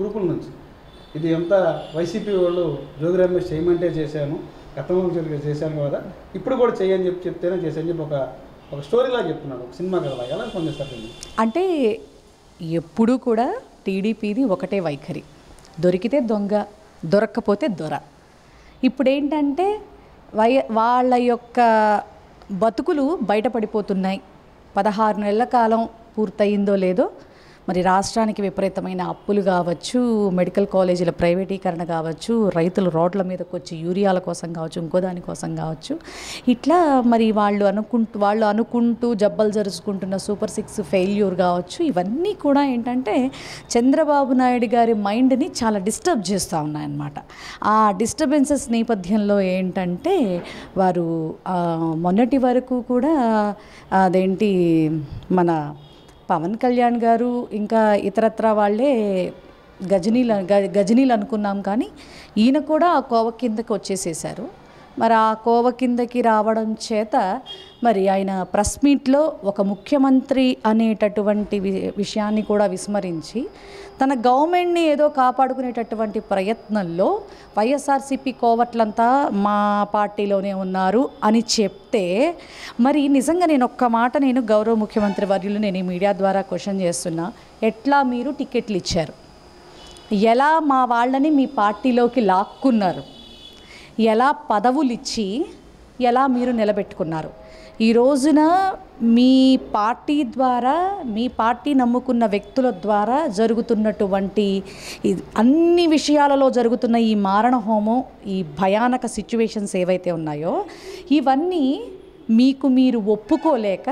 గ్రూపుల నుంచి ఇది ఎంత వైసీపీ వాళ్ళు జోగి రమేష్ చేయమంటే చేశాను, గతంలో చేశాను కదా, ఇప్పుడు కూడా చేయని చెప్తేనే చేశాను చెప్పి ఒక స్టోరీలా చెప్తున్నాడు, ఒక సినిమా కథలా. ఎలా స్పందిస్తారు? అంటే ఎప్పుడూ కూడా టీడీపీది ఒకటే వైఖరి, దొరికితే దొంగ, దొరక్కపోతే దొర. ఇప్పుడేంటంటే వాళ్ళ యొక్క బతుకులు బయటపడిపోతున్నాయి. 16 నెలల కాలం పూర్తయిందో లేదో మరి రాష్ట్రానికి విపరీతమైన అప్పులు కావచ్చు, మెడికల్ కాలేజీల ప్రైవేటీకరణ కావచ్చు, రైతులు రోడ్ల మీదకి వచ్చి యూరియాల కోసం కావచ్చు, ఇంకో దానికోసం కావచ్చు, ఇట్లా మరి వాళ్ళు అనుకుంటూ జబ్బలు జరుచుకుంటున్న సూపర్ 6 ఫెయిల్యూర్ కావచ్చు, ఇవన్నీ కూడా ఏంటంటే చంద్రబాబు నాయుడు గారి మైండ్ని చాలా డిస్టర్బ్ చేస్తూ ఉన్నాయన్నమాట. ఆ డిస్టర్బెన్సెస్ నేపథ్యంలో ఏంటంటే వారు మొన్నటి వరకు కూడా అదేంటి మన పవన్ కళ్యాణ్ గారు ఇంకా ఇతరత్ర వాళ్ళే గజనీలు అనుకున్నాం, కానీ ఈయన కూడా ఆ కోవ కిందకి వచ్చేసేసారు. మరి ఆ కోవ కిందకి రావడం చేత మరి ఆయన ప్రెస్ మీట్లో ఒక ముఖ్యమంత్రి అనేటటువంటి విషయాన్ని కూడా విస్మరించి తన గవర్నమెంట్ని ఏదో కాపాడుకునేటటువంటి ప్రయత్నంలో వైఎస్ఆర్సీపీ కోవట్లంతా మా పార్టీలోనే ఉన్నారు అని చెప్తే, మరి నిజంగా నేను ఒక్క మాట గౌరవ ముఖ్యమంత్రి వర్యులు నేను ఈ మీడియా ద్వారా క్వశ్చన్ చేస్తున్నా, ఎట్లా మీరు టికెట్లు ఇచ్చారు, ఎలా మా వాళ్ళని మీ పార్టీలోకి లాక్కున్నారు, ఎలా పదవులు ఇచ్చి ఎలా మీరు నిలబెట్టుకున్నారు? ఈ రోజున మీ పార్టీ ద్వారా, మీ పార్టీ నమ్ముకున్న వ్యక్తుల ద్వారా జరుగుతున్నటువంటి అన్ని విషయాలలో జరుగుతున్న ఈ మారణ హోమం, ఈ భయానక సిచ్యువేషన్స్ ఏవైతే ఉన్నాయో ఇవన్నీ మీకు మీరు ఒప్పుకోలేక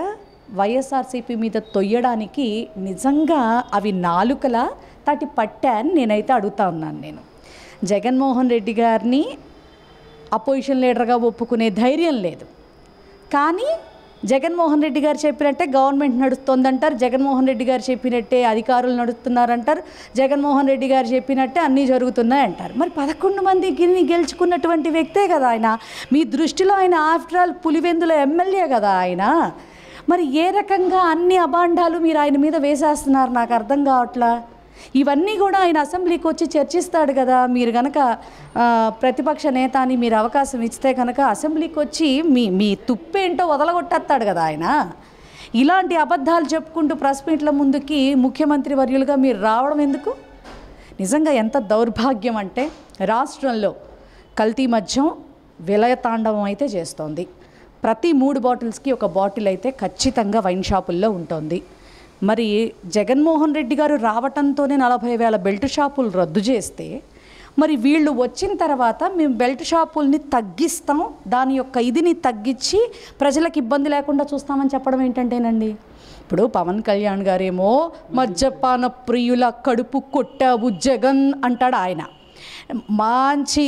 వైఎస్ఆర్సీపీ మీద తొయ్యడానికి నిజంగా అవి నాలుకలా తటి పట్టాన్ని నేనైతే అడుగుతా ఉన్నాను. నేను జగన్మోహన్ రెడ్డి గారిని అపోజిషన్ లీడర్గా ఒప్పుకునే ధైర్యం లేదు, కానీ జగన్మోహన్ రెడ్డి గారు చెప్పినట్టే గవర్నమెంట్ నడుస్తుందంటారు, జగన్మోహన్ రెడ్డి గారు చెప్పినట్టే అధికారులు నడుస్తున్నారంటారు, జగన్మోహన్ రెడ్డి గారు చెప్పినట్టే అన్నీ జరుగుతున్నాయి అంటారు. మరి 11 మందిని గెలుచుకున్నటువంటి వ్యక్తే కదా ఆయన. మీ దృష్టిలో ఆయన ఆఫ్టర్ ఆల్ పులివెందుల ఎమ్మెల్యే కదా ఆయన. మరి ఏ రకంగా అన్ని అభాండాలు మీరు ఆయన మీద వేసేస్తున్నారు నాకు అర్థం కావట్లా. ఇవన్నీ కూడా ఆయన అసెంబ్లీకి వచ్చి చర్చిస్తాడు కదా. మీరు కనుక ప్రతిపక్ష నేత అని మీరు అవకాశం ఇస్తే కనుక అసెంబ్లీకి వచ్చి మీ తుప్పేంటో వదలగొట్టేస్తాడు కదా ఆయన. ఇలాంటి అబద్ధాలు చెప్పుకుంటూ ప్రెస్ మీట్ల ముందుకి ముఖ్యమంత్రి వర్యులుగా మీరు రావడం ఎందుకు? నిజంగా ఎంత దౌర్భాగ్యం అంటే రాష్ట్రంలో కల్తీ మద్యం విలయతాండవం అయితే చేస్తోంది. ప్రతి 3 బాటిల్స్కి ఒక బాటిల్ అయితే ఖచ్చితంగా వైన్ షాపుల్లో ఉంటుంది. మరి జగన్మోహన్ రెడ్డి గారు రావటంతోనే 40,000 బెల్ట్ షాపులు రద్దు చేస్తే, మరి వీళ్ళు వచ్చిన తర్వాత మేము బెల్ట్ షాపుల్ని తగ్గిస్తాం, దాని యొక్క ఇదిని తగ్గించి ప్రజలకు ఇబ్బంది లేకుండా చూస్తామని చెప్పడం ఏంటంటేనండి. ఇప్పుడు పవన్ కళ్యాణ్ గారేమో మద్యపాన ప్రియుల కడుపు కొట్టావు జగన్ అంటాడు ఆయన. మంచి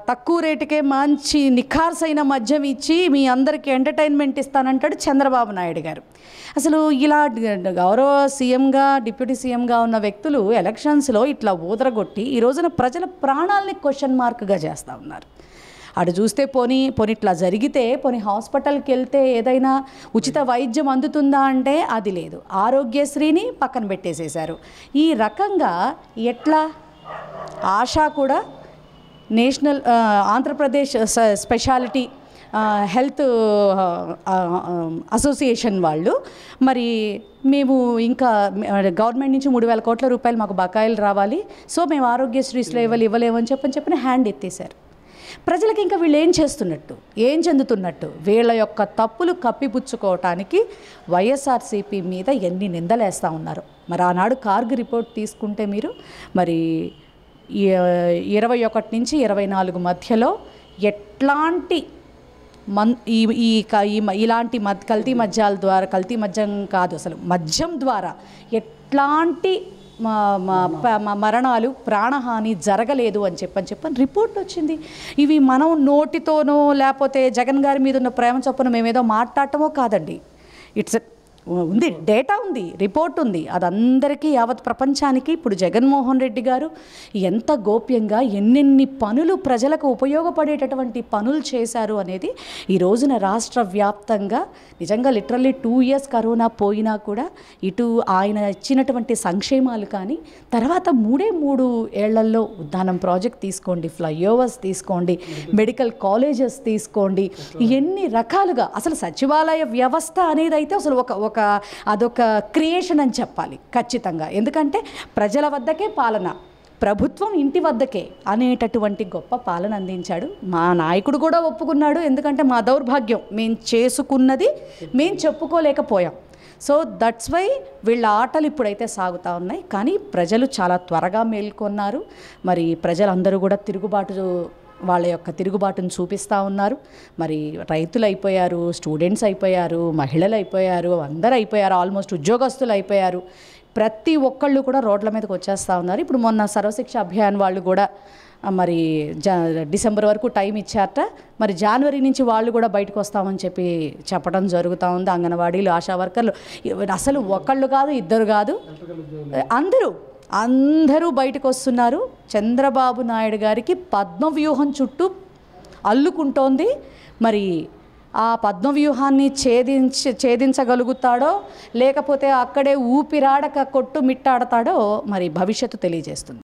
తక్కువ రేటుకే మంచి నిఖార్సైన మద్యం ఇచ్చి మీ అందరికీ ఎంటర్టైన్మెంట్ ఇస్తానంటాడు చంద్రబాబు నాయుడు గారు. అసలు ఇలా గౌరవ సీఎంగా, డిప్యూటీ సీఎంగా ఉన్న వ్యక్తులు ఎలక్షన్స్లో ఇట్లా ఊదరగొట్టి ఈ రోజున ప్రజల ప్రాణాలని క్వశ్చన్ మార్క్గా చేస్తూ ఉన్నారు. అటు చూస్తే పోనీ ఇట్లా జరిగితే పోనీ హాస్పిటల్కి వెళ్తే ఏదైనా ఉచిత వైద్యం అందుతుందా అంటే అది లేదు. ఆరోగ్యశ్రీని పక్కన పెట్టేసేశారు. ఈ రకంగా ఎట్లా? ఆశా కూడా national Andhra Pradesh speciality health association వాళ్ళు మరి మేము ఇంకా గవర్నమెంట్ నుంచి 3,000 కోట్ల రూపాయలు మాకు బకాయిలు రావాలి, సో మేము ఆరోగ్యశ్రీస్లో ఇవ్వలేమని చెప్పని హ్యాండ్ ఎత్తేసారు. ప్రజలకు ఇంకా వీళ్ళు ఏం చెందుతున్నట్టు? వీళ్ళ యొక్క తప్పులు కప్పిపుచ్చుకోవటానికి వైఎస్ఆర్సీపీ మీద ఎన్ని నిందలేస్తూ ఉన్నారు. మరి ఆనాడు కార్గ్ రిపోర్ట్ తీసుకుంటే మీరు మరి 21 నుంచి 24 మధ్యలో ఎట్లాంటి ఇలాంటి కల్తీ మద్యం కాదు అసలు మద్యం ద్వారా ఎట్లాంటి మరణాలు, ప్రాణహాని జరగలేదు అని చెప్పని రిపోర్ట్ వచ్చింది. ఇవి మనం నోటితోనో లేకపోతే జగన్ గారి మీద ఉన్న ప్రేమ చొప్పున మేమేదో మాట్లాడటమో కాదండి. ఇట్స్ ఉంది, డేటా ఉంది, రిపోర్ట్ ఉంది, అదందరికీ యావత్ ప్రపంచానికి ఇప్పుడు జగన్మోహన్ రెడ్డి గారు ఎంత గోప్యంగా ఎన్నెన్ని పనులు ప్రజలకు ఉపయోగపడేటటువంటి పనులు చేశారు అనేది ఈ రోజున రాష్ట్ర వ్యాప్తంగా నిజంగా లిటరల్లీ 2 years కరోనా పోయినా కూడా ఇటు ఆయన ఇచ్చినటువంటి సంక్షేమాలు కానీ తర్వాత 3 ఏళ్లలో ఉద్దానం ప్రాజెక్ట్ తీసుకోండి, ఫ్లైఓవర్స్ తీసుకోండి, మెడికల్ కాలేజెస్ తీసుకోండి, ఎన్ని రకాలుగా అసలు సచివాలయ వ్యవస్థ అనేది అయితే అసలు అదొక క్రియేషన్ అని చెప్పాలి ఖచ్చితంగా. ఎందుకంటే ప్రజల వద్దకే పాలన, ప్రభుత్వం ఇంటి వద్దకే అనేటటువంటి గొప్ప పాలన అందించాడు. మా నాయకుడు కూడా ఒప్పుకున్నాడు, ఎందుకంటే మా దౌర్భాగ్యం మేము చేసుకున్నది మేము చెప్పుకోలేకపోయాం. సో దట్స్ వై వీళ్ళ ఆటలు ఇప్పుడైతే సాగుతూ ఉన్నాయి. కానీ ప్రజలు చాలా త్వరగా మేల్కొన్నారు. మరి ప్రజలందరూ కూడా వాళ్ళ యొక్క తిరుగుబాటును చూపిస్తూ ఉన్నారు. మరి రైతులు అయిపోయారు, స్టూడెంట్స్ అయిపోయారు, మహిళలు అయిపోయారు, అందరూ అయిపోయారు, ఆల్మోస్ట్ ఉద్యోగస్తులు అయిపోయారు. ప్రతి ఒక్కళ్ళు కూడా రోడ్ల మీదకి వచ్చేస్తూ ఉన్నారు. ఇప్పుడు మొన్న సర్వశిక్ష అభియాన్ వాళ్ళు కూడా మరి డిసెంబర్ వరకు టైం ఇచ్చారట. మరి జనవరి నుంచి వాళ్ళు కూడా బయటకు వస్తామని చెప్పడం జరుగుతూ ఉంది. అంగన్వాడీలు, ఆశా వర్కర్లు, అసలు ఒకళ్ళు కాదు, ఇద్దరు కాదు, అందరూ బయటకు వస్తున్నారు. చంద్రబాబు నాయుడు గారికి పద్మవ్యూహం చుట్టూ అల్లుకుంటోంది. మరి ఆ పద్మవ్యూహాన్ని ఛేదించగలుగుతాడో లేకపోతే అక్కడే ఊపిరాడక కొట్టుమిట్టాడతాడో మరి భవిష్యత్తు తెలియజేస్తుంది.